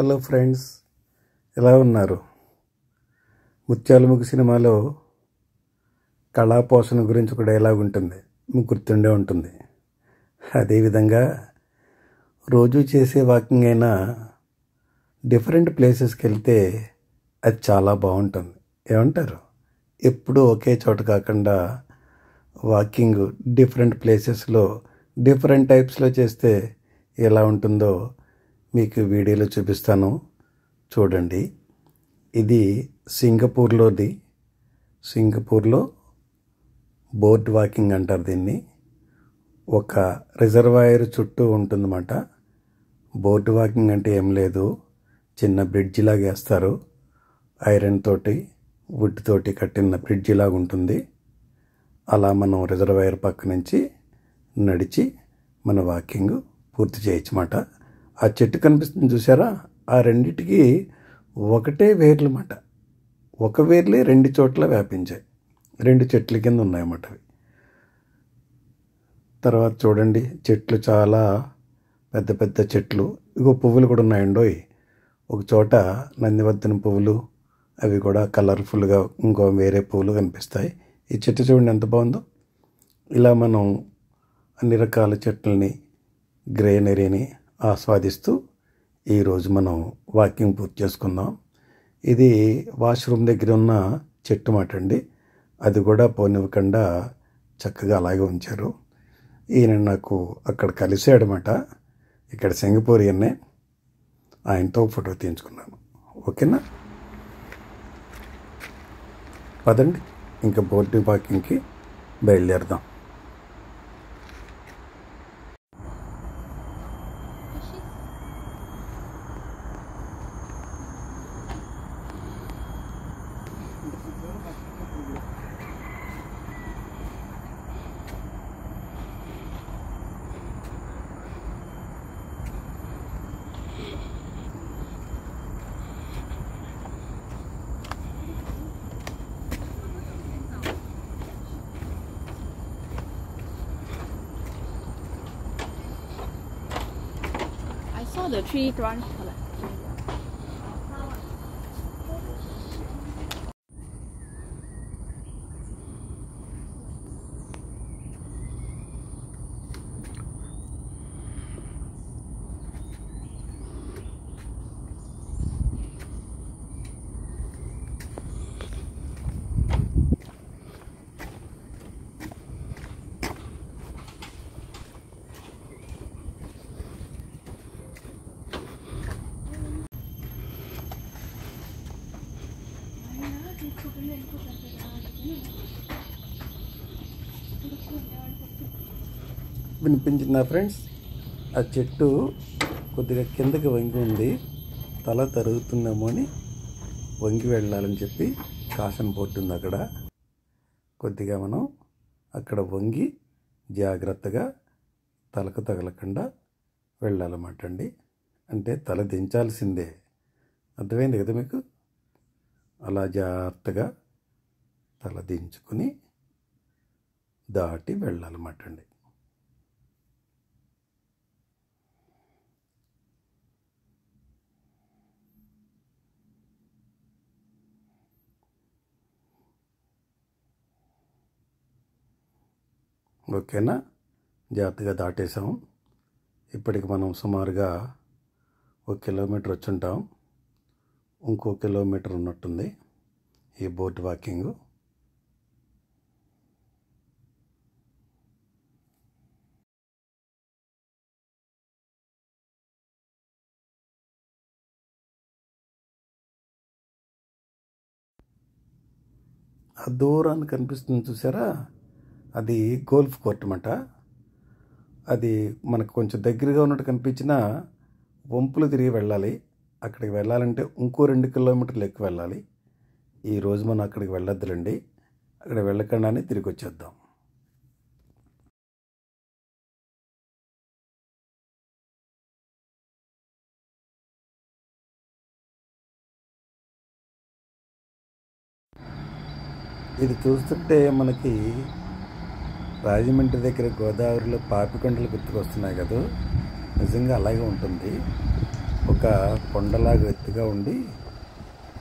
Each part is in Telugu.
హలో ఫ్రెండ్స్, ఎలా ఉన్నారు? ముత్యాలముగ్గు సినిమాలో కళాపోషణ గురించి ఒక డైలాగ్ ఉంటుంది, మీకు గుర్తుండే ఉంటుంది. అదేవిధంగా రోజు చేసే వాకింగ్ అయినా డిఫరెంట్ ప్లేసెస్కి వెళ్తే అది చాలా బాగుంటుంది. ఏమంటారు? ఎప్పుడూ ఒకే చోట కాకుండా వాకింగ్ డిఫరెంట్ ప్లేసెస్లో డిఫరెంట్ టైప్స్లో చేస్తే ఎలా ఉంటుందో మీకు వీడియోలో చూపిస్తాను, చూడండి. ఇది సింగపూర్లో బోర్డ్ వాకింగ్ అంటారు దీన్ని. ఒక రిజర్వాయర్ చుట్టూ ఉంటుందన్నమాట. బోర్డ్ వాకింగ్ అంటే ఏం లేదు, చిన్న బ్రిడ్జి లాగా వేస్తారు, ఐరన్ తోటి వుడ్ తోటి కట్టిన బ్రిడ్జి లాగా ఉంటుంది. అలా మనం రిజర్వాయర్ పక్క నుంచి నడిచి మన వాకింగ్ పూర్తి చేయొచ్చన్నమాట. ఆ చెట్టు కనిపిస్తుంది చూసారా, ఆ రెండిటికి ఒకటే వేర్లన్నమాట. ఒక వేర్లే రెండు చోట్ల వ్యాపించాయి, రెండు చెట్ల కింద ఉన్నాయన్నమాట అవి. తర్వాత చూడండి, చెట్లు చాలా పెద్ద పెద్ద చెట్లు. ఇగో పువ్వులు కూడా ఉన్నాయండోయ్. ఒక చోట నందివర్ధన పువ్వులు, అవి కూడా కలర్ఫుల్గా ఇంకో వేరే పువ్వులు కనిపిస్తాయి. ఈ చెట్టు చూడండి ఎంత బాగుందో. ఇలా మనం అన్ని రకాల చెట్లని, గ్రీనరీని ఆస్వాదిస్తూ ఈరోజు మనం వాకింగ్ పూర్తి చేసుకుందాం. ఇది వాష్రూమ్ దగ్గర ఉన్న చెట్టు మాట అండి. అది కూడా పోనివ్వకుండా చక్కగా అలాగే ఉంచారు. ఈయన నాకు అక్కడ కలిసాడనమాట, ఇక్కడ సింగపూరియన్నే. ఆయనతో ఫోటో తీయించుకున్నాను. ఓకేనా? పదండి ఇంకా బోర్డింగ్ వాకింగ్కి బయలుదేరదాం. The tree trunk. వినిపించిందా ఫ్రెండ్స్? ఆ చెట్టు కొద్దిగా కిందకి వంగి ఉంది, తల తరుగుతుందేమో అని వంగి వెళ్ళాలని చెప్పి కాషన్ బోర్డు ఉంది అక్కడ. కొద్దిగా మనం అక్కడ వంగి జాగ్రత్తగా తలకు తగలకుండా వెళ్ళాలన్నమాట అండి. అంటే తల దించాల్సిందే, అర్థమైంది కదా మీకు? అలా జాగ్రత్తగా తల దించుకుని దాటి వెళ్ళాలన్నమాట అండి. ఓకేనా? జాగ్రత్తగా దాటేసాం. ఇప్పటికి మనం సుమారుగా 1 కిలోమీటర్ వచ్చుంటాం. ఇంకో కిలోమీటర్ ఉన్నట్టుంది ఈ బోర్డ్ వాకింగ్. ఆ దూరాన్ని కనిపిస్తుంది చూసారా, అది గోల్ఫ్ కోర్ట్ అన్నమాట. అది మనకు కొంచెం దగ్గరగా ఉన్నట్టు కనిపించినా వంపులు తిరిగి వెళ్ళాలి. అక్కడికి వెళ్ళాలంటే ఇంకో 2 కిలోమీటర్లు ఎక్కువ వెళ్ళాలి. ఈరోజు మనం అక్కడికి వెళ్ళొద్దులండి, అక్కడ వెళ్ళకుండానే తిరిగి వచ్చేద్దాం. ఇది చూస్తుంటే మనకి రాజమండ్రి దగ్గర గోదావరిలో పాపికొండలు గుర్తుకొస్తున్నాయి కదా. నిజంగా అలాగే ఉంటుంది. ఒక కొండలాగా ఎత్తుగా ఉండి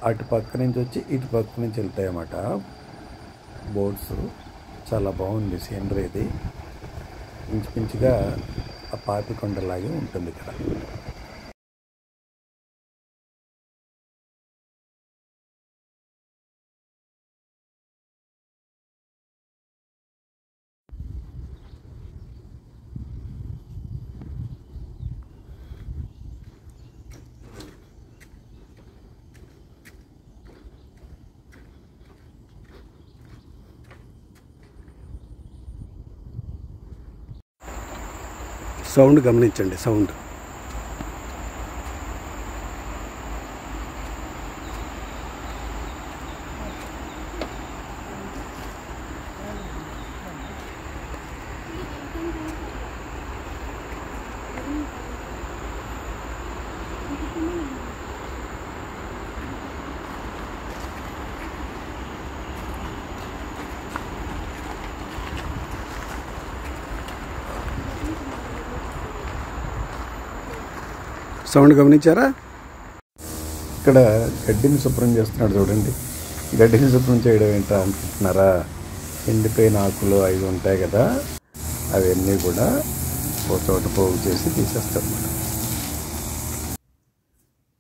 అటు పక్క నుంచి వచ్చి ఇటు పక్క నుంచి వెళ్తాయన్నమాట బోట్స్. చాలా బాగుంది సీనరీ. ఇది ఇంచుమించుగా ఆ పాపి కొండలాగే ఉంటుంది ఇక్కడ. సౌండ్ గమనించండి, సౌండ్. సౌండ్ గమనించారా? ఇక్కడ గడ్డిని శుభ్రం చేస్తున్నాడు చూడండి. గడ్డిని శుభ్రం చేయడం ఏంటా అనుకుంటున్నారా? ఎండిపోయిన ఆకులు అవి ఉంటాయి కదా, అవన్నీ కూడా ఒక చోట పోగు చేసి తీసేస్తారు.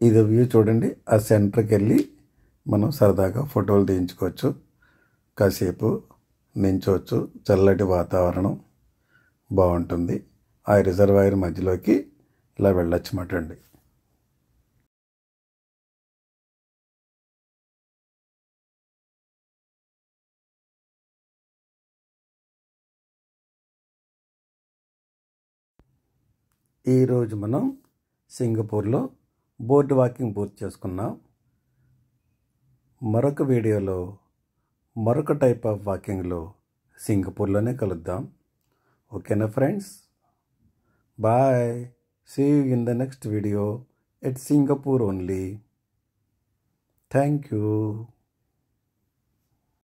ఇది వ్యూ చూడండి. ఆ సెంటర్కి వెళ్ళి మనం సరదాగా ఫోటోలు తీయించుకోవచ్చు, కాసేపు నించోవచ్చు. చల్లటి వాతావరణం బాగుంటుంది. ఆ రిజర్వాయర్ మధ్యలోకి ఇలా వెళ్ళొచ్చమాట అండి. ఈరోజు మనం సింగపూర్లో బోర్డ్ వాకింగ్ పూర్తి చేసుకున్నాం. మరొక వీడియోలో మరొక టైప్ ఆఫ్ వాకింగ్లో సింగపూర్లోనే కలుద్దాం. ఓకేనా friends? Bye. See you in the next video at Singapore only. Thank you.